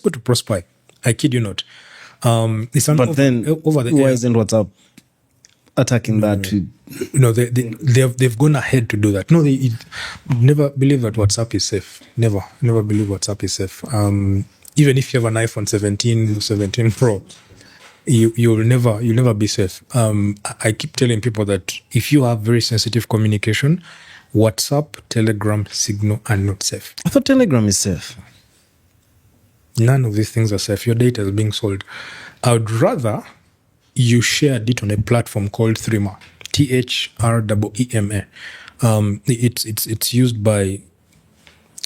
go to Prospy. I kid you not. It's But then, over the why air. isn't WhatsApp attacking that too? No, they've gone ahead to do that. No, they never believe that WhatsApp is safe. Never believe WhatsApp is safe. Even if you have an iPhone 17 Pro, you'll never be safe. I keep telling people that if you have very sensitive communication, WhatsApp, Telegram, Signal are not safe. I thought Telegram is safe. None of these things are safe. Your data is being sold. I would rather you shared it on a platform called Threema, THREEMA. It's used by,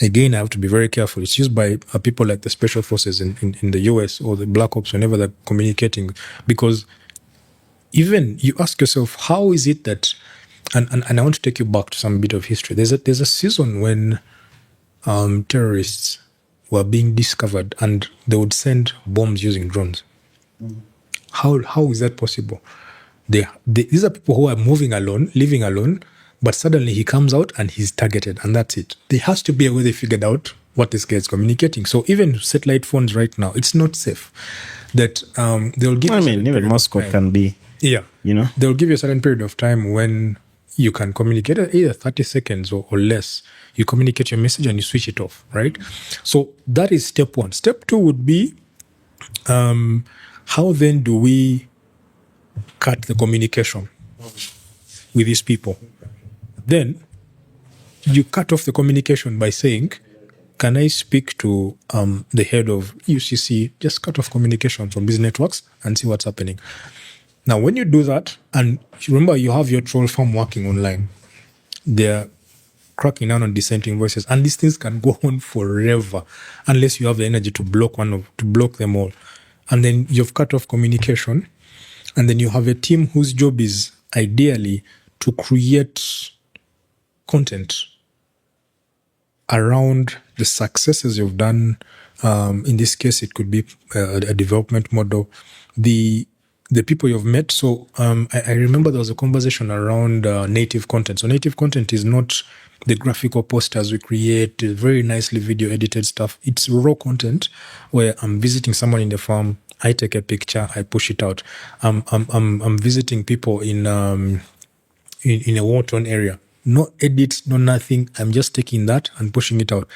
again, I have to be very careful. It's used by people like the special forces in the US or the Black Ops whenever they're communicating. Because even you ask yourself, how is it that, and I want to take you back to some bit of history. There's a season when terrorists were being discovered and they would send bombs using drones. How is that possible? These are people who are moving alone, living alone, but suddenly he comes out and he's targeted, and that's it. There has to be a way they figured out what this guy is communicating. So even satellite phones right now, it's not safe. That they'll give. Even Moscow can be. Yeah, they'll give you a certain period of time when you can communicate, either 30 seconds or less. You communicate your message and you switch it off, right? So that is step one. Step two would be, how then do we cut the communication with these people? Then you cut off the communication by saying, can I speak to the head of UCC? Just cut off communication from these networks and see what's happening. Now, when you do that, and remember you have your troll farm working online, they're cracking down on dissenting voices, and these things can go on forever unless you have the energy to block them all. And then you've cut off communication, and then you have a team whose job is ideally to create content around the successes you've done. In this case, it could be a development model, the people you've met. So I remember there was a conversation around native content. So native content is not the graphical posters we create, very nicely video edited stuff. It's raw content where I'm visiting someone in the farm, I take a picture, I push it out. I'm visiting people in a war-torn area. No edits, no nothing. I'm just taking that and pushing it out.